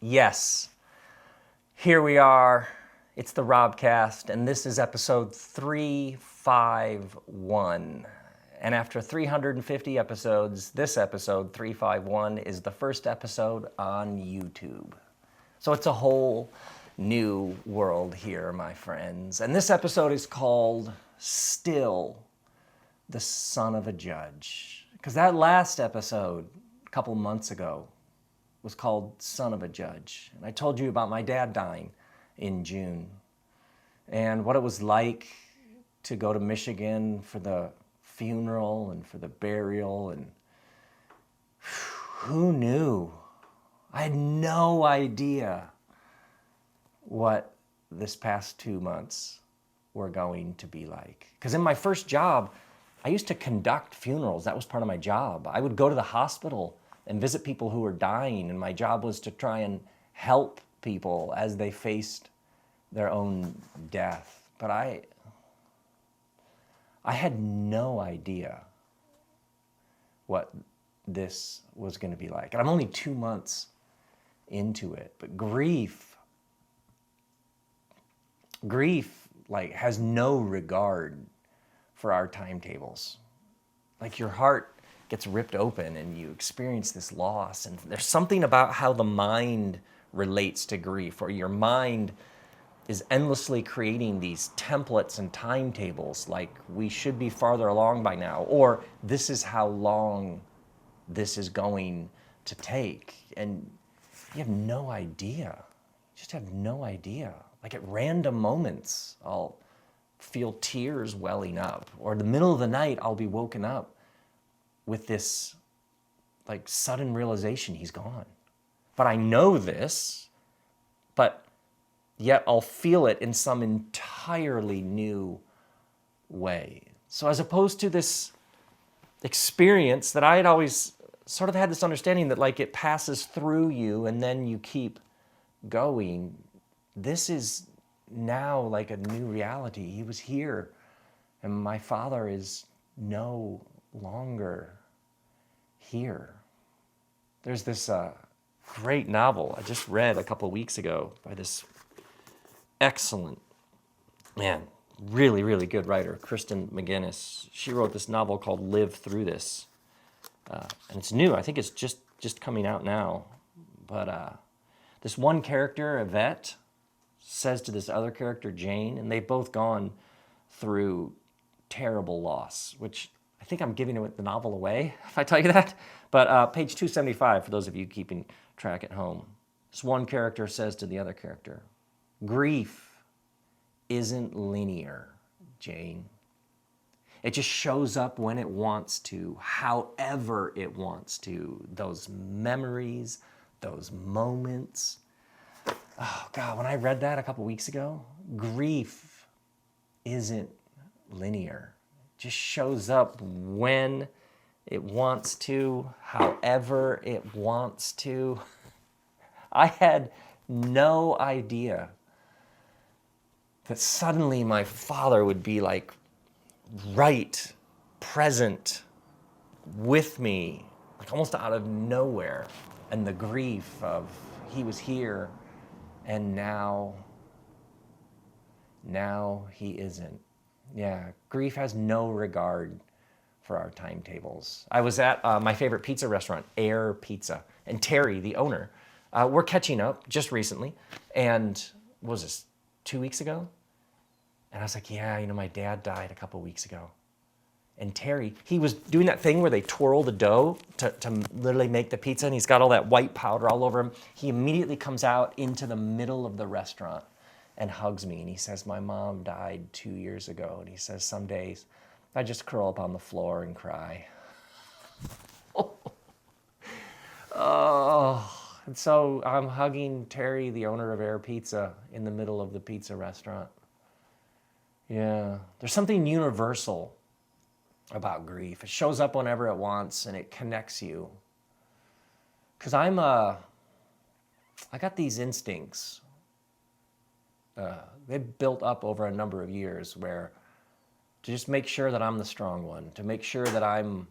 Yes, here we are. It's the ROBCAST, and this is episode 351. And after 350 episodes, this episode, 351, is the first episode on YouTube. So it's a whole new world here, my friends. And this episode is called Still the Son of a Judge. Because that last episode, a couple months ago, was called Son of a Judge. And I told you about my dad dying in June and what it was like to go to Michigan for the funeral and for the burial. And who knew? I had no idea what this past 2 months were going to be like. Because in my first job, I used to conduct funerals. That was part of my job. I would go to the hospital and visit people who were dying, and my job was to try and help people as they faced their own death. But I had no idea what this was going to be like. And I'm only 2 months into it. But grief like has no regard for our timetables. Like your heart gets ripped open and you experience this loss. And there's something about how the mind relates to grief, or your mind is endlessly creating these templates and timetables, like we should be farther along by now, or this is how long this is going to take. And you have no idea. You just have no idea. Like at random moments, I'll feel tears welling up, or in the middle of the night, I'll be woken up with this like sudden realization he's gone. But I know this, but yet I'll feel it in some entirely new way. So as opposed to this experience that I had always sort of had this understanding that like it passes through you and then you keep going, this is now like a new reality. He was here and my father is no longer here. There's this great novel I just read a couple of weeks ago by this excellent, really, really good writer, Kristen McGinnis. She wrote this novel called Live Through This. And it's new. I think it's just coming out now. But this one character, Yvette, says to this other character, Jane, and they've both gone through terrible loss, which I think I'm giving the novel away if I tell you that. But page 275, for those of you keeping track at home. This one character says to the other character, grief isn't linear, Jane. It just shows up when it wants to, however it wants to. Those memories, those moments. Oh, God, when I read that a couple weeks ago, grief isn't linear. It just shows up when it wants to, however it wants to. I had no idea that suddenly my father would be like right, present with me, like almost out of nowhere. And the grief of he was here and now he isn't. Yeah, grief has no regard for our timetables. I was at my favorite pizza restaurant, Air Pizza, and Terry, the owner, we're catching up just recently. And what was this, 2 weeks ago? And I was like, yeah, my dad died a couple weeks ago. And Terry, he was doing that thing where they twirl the dough to literally make the pizza, and he's got all that white powder all over him. He immediately comes out into the middle of the restaurant and hugs me, and he says, my mom died 2 years ago. And he says, some days I just curl up on the floor and cry. Oh, and so I'm hugging Terry, the owner of Air Pizza, in the middle of the pizza restaurant. Yeah, there's something universal about grief. It shows up whenever it wants, and it connects you. Because I got these instincts. They've built up over a number of years where to just make sure that I'm the strong one, to make sure that I'm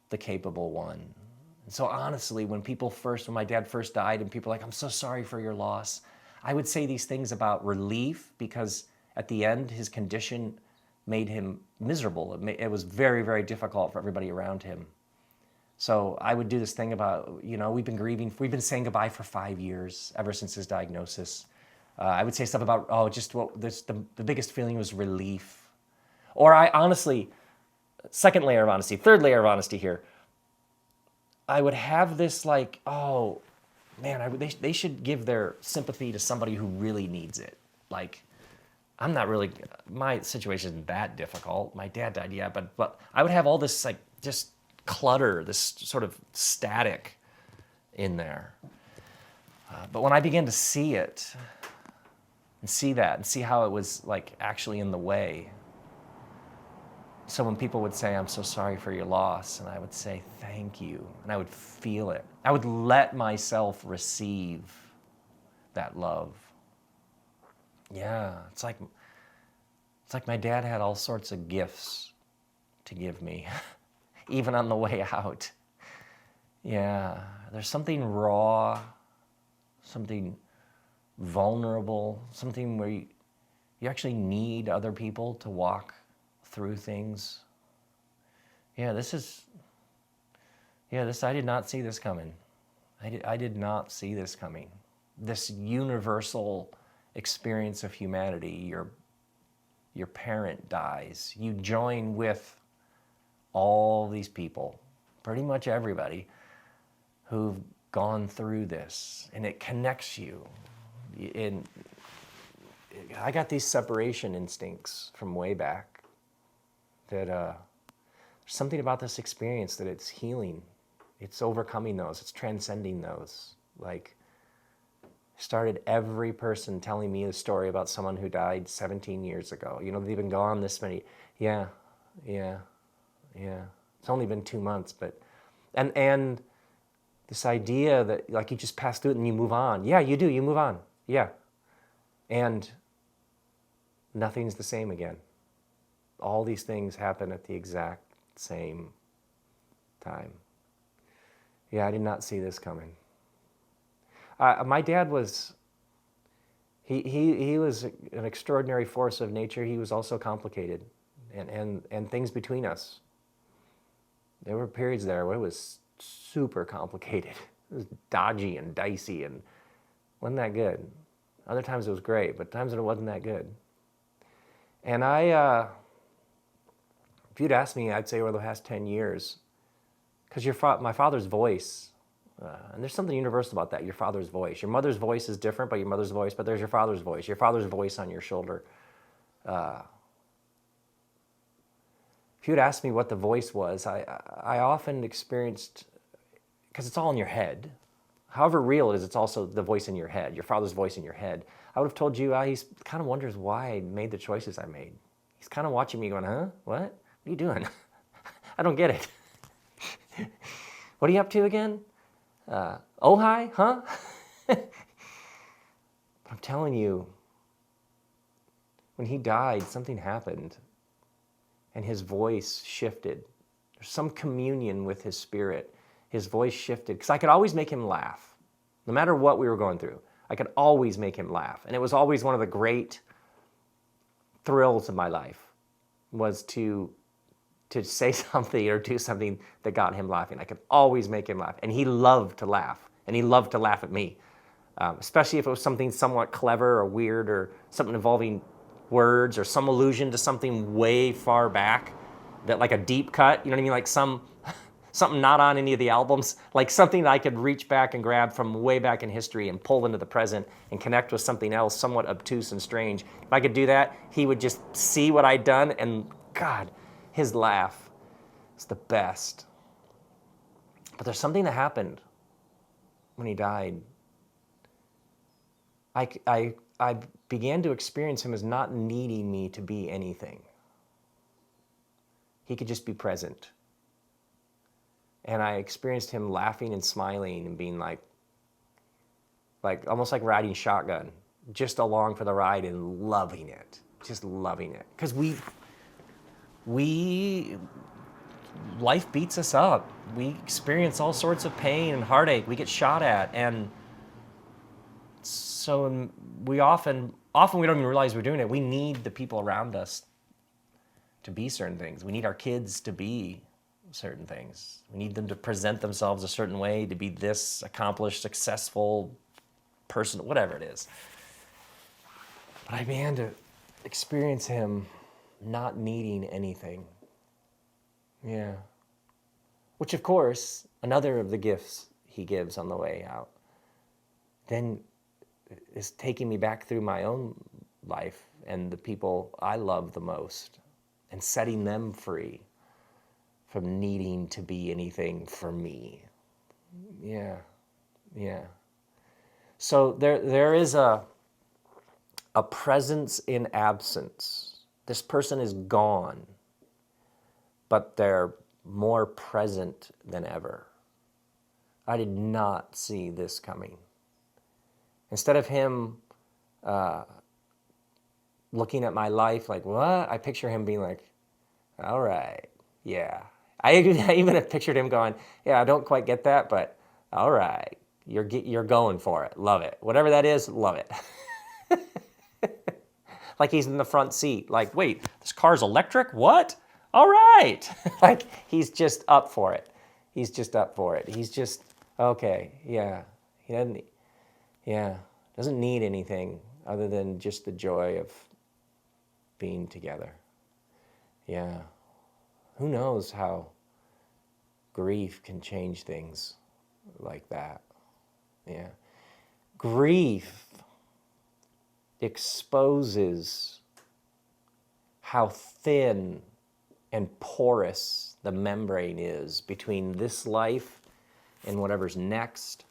the capable one. So honestly, when my dad first died and people were like, I'm so sorry for your loss, I would say these things about relief because at the end, his condition made him miserable. It was very, very difficult for everybody around him. So I would do this thing about, we've been saying goodbye for 5 years, ever since his diagnosis. I would say stuff about, the biggest feeling was relief. Or I honestly, second layer of honesty, third layer of honesty here, I would have this like, oh man, they should give their sympathy to somebody who really needs it. Like, my situation isn't that difficult. My dad died, yeah, but I would have all this like just clutter, this sort of static in there. But when I began to see it and see that and see how it was like actually in the way. So when people would say, I'm so sorry for your loss, and I would say, thank you, and I would feel it. I would let myself receive that love. Yeah, it's like my dad had all sorts of gifts to give me, even on the way out. Yeah, there's something raw, something vulnerable, something where you actually need other people to walk through things. I did not see this coming. I did not see this coming. This universal experience of humanity, your parent dies. You join with all these people, pretty much everybody, who've gone through this, and it connects you. I got these separation instincts from way back that there's something about this experience that it's healing. It's overcoming those. It's transcending those. Like, started every person telling me a story about someone who died 17 years ago. They've been gone this many. Yeah. It's only been 2 months, but, and this idea that like you just pass through it and you move on. Yeah, you do. You move on. Yeah. And nothing's the same again. All these things happen at the exact same time. Yeah, I did not see this coming. My dad was, he was an extraordinary force of nature. He was also complicated, and things between us. There were periods there where it was super complicated. It was dodgy and dicey and wasn't that good. Other times it was great, but times when it wasn't that good. And if you'd asked me, I'd say over the past 10 years, because my father's voice, and there's something universal about that, your father's voice. Your mother's voice is different, but there's your father's voice on your shoulder. If you'd asked me what the voice was, I often experienced, because it's all in your head, however real it is, it's also the voice in your head, your father's voice in your head. I would have told you, he kind of wonders why I made the choices I made. He's kind of watching me going, huh? What? What are you doing? I don't get it. What are you up to again? Hi, huh? I'm telling you, when he died, something happened, and his voice shifted. There's some communion with his spirit. His voice shifted, because I could always make him laugh. No matter what we were going through, I could always make him laugh. And it was always one of the great thrills of my life, was to say something or do something that got him laughing. I could always make him laugh. And he loved to laugh. And he loved to laugh at me, especially if it was something somewhat clever or weird or something involving words or some allusion to something way far back, that like a deep cut, you know what I mean? Like something not on any of the albums, like something that I could reach back and grab from way back in history and pull into the present and connect with something else somewhat obtuse and strange. If I could do that, he would just see what I'd done, and God, his laugh is the best. But there's something that happened when he died. I began to experience him as not needing me to be anything. He could just be present. And I experienced him laughing and smiling and being like almost like riding shotgun, just along for the ride and loving it, just loving it. Because we life beats us up. We experience all sorts of pain and heartache. We get shot at, and so we often we don't even realize we're doing it. We need the people around us to be certain things. We need our kids to be certain things. We need them to present themselves a certain way, to be this accomplished, successful person, whatever it is. But I began to experience him not needing anything. Yeah. Which, of course, another of the gifts he gives on the way out then is taking me back through my own life and the people I love the most and setting them free from needing to be anything for me. Yeah. So there is a presence in absence. This person is gone, but they're more present than ever. I did not see this coming. Instead of him looking at my life like, what? I picture him being like, all right, yeah. I even have pictured him going, yeah, I don't quite get that, but all right, you're going for it. Love it. Whatever that is, love it. Like he's in the front seat. Like, wait, this car's electric? What? All right. Like he's just up for it. He's just, okay, yeah. He doesn't need anything other than just the joy of being together. Yeah. Who knows how grief can change things like that. Yeah. Grief exposes how thin and porous the membrane is between this life and whatever's next,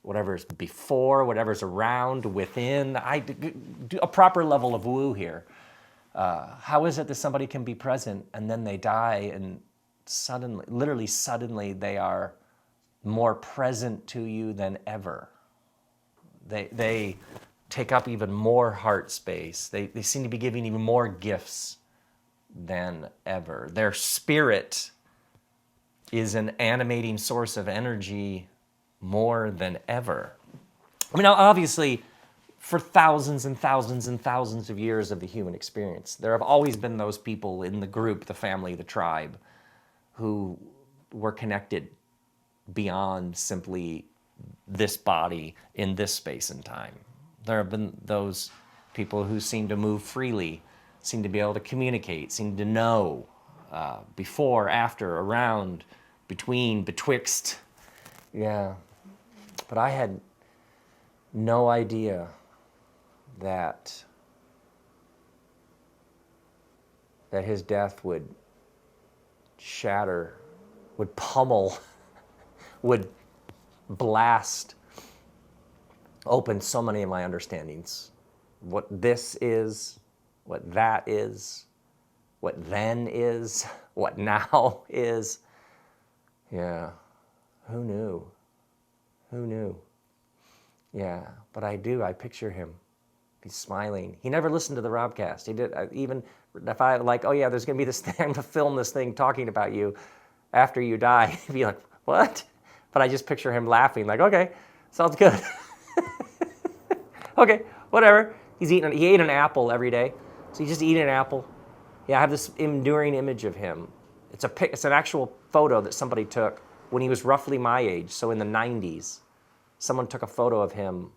whatever's before, whatever's around, within. I do a proper level of woo here. How is it that somebody can be present and then they die and suddenly, literally suddenly, they are more present to you than ever? They take up even more heart space. They seem to be giving even more gifts than ever. Their spirit is an animating source of energy more than ever. I mean, obviously, for thousands and thousands and thousands of years of the human experience, there have always been those people in the group, the family, the tribe, who were connected beyond simply this body in this space and time. There have been those people who seem to move freely, seem to be able to communicate, seem to know before, after, around, between, betwixt. Yeah. But I had no idea that his death would shatter, would pummel, would blast open so many of my understandings. What this is, what that is, what then is, what now is. Yeah, who knew? Who knew? Yeah, but I picture him. He's smiling. He never listened to the ROBCAST. He did, even if I like, oh yeah, there's gonna be this thing, I'm gonna film this thing talking about you after you die. He'd be like, what? But I just picture him laughing, like, okay, sounds good. Okay, whatever. He ate an apple every day. So he's just eating an apple. Yeah, I have this enduring image of him. It's an actual photo that somebody took when he was roughly my age, so in the 90s. Someone took a photo of him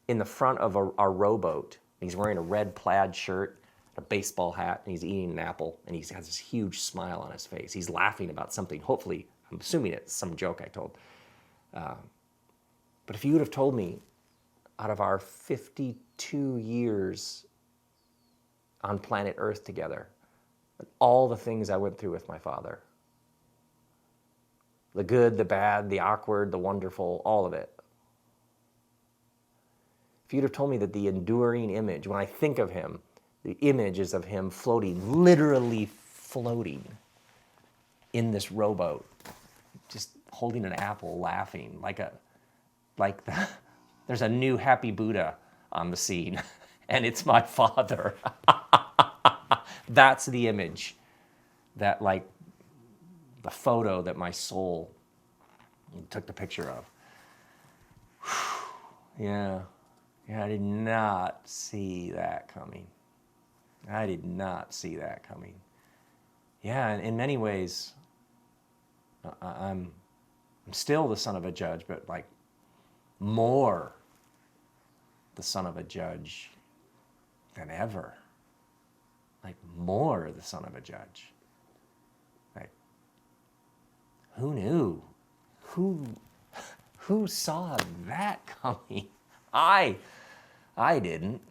in the front of our rowboat. He's wearing a red plaid shirt, a baseball hat, and he's eating an apple, and he has this huge smile on his face. He's laughing about something. Hopefully, I'm assuming it's some joke I told. But if you would have told me, out of our 52 years on planet Earth together, all the things I went through with my father, the good, the bad, the awkward, the wonderful, all of it. If you'd have told me that the enduring image, when I think of him, the image is of him floating, literally floating in this rowboat, just holding an apple, laughing, there's a new happy Buddha on the scene, and it's my father. That's the image that the photo that my soul took the picture of. Yeah, I did not see that coming. I did not see that coming. Yeah, and in many ways, I'm still the son of a judge, but like more the son of a judge than ever. Like more the son of a judge. Like, who knew? Who saw that coming? I didn't.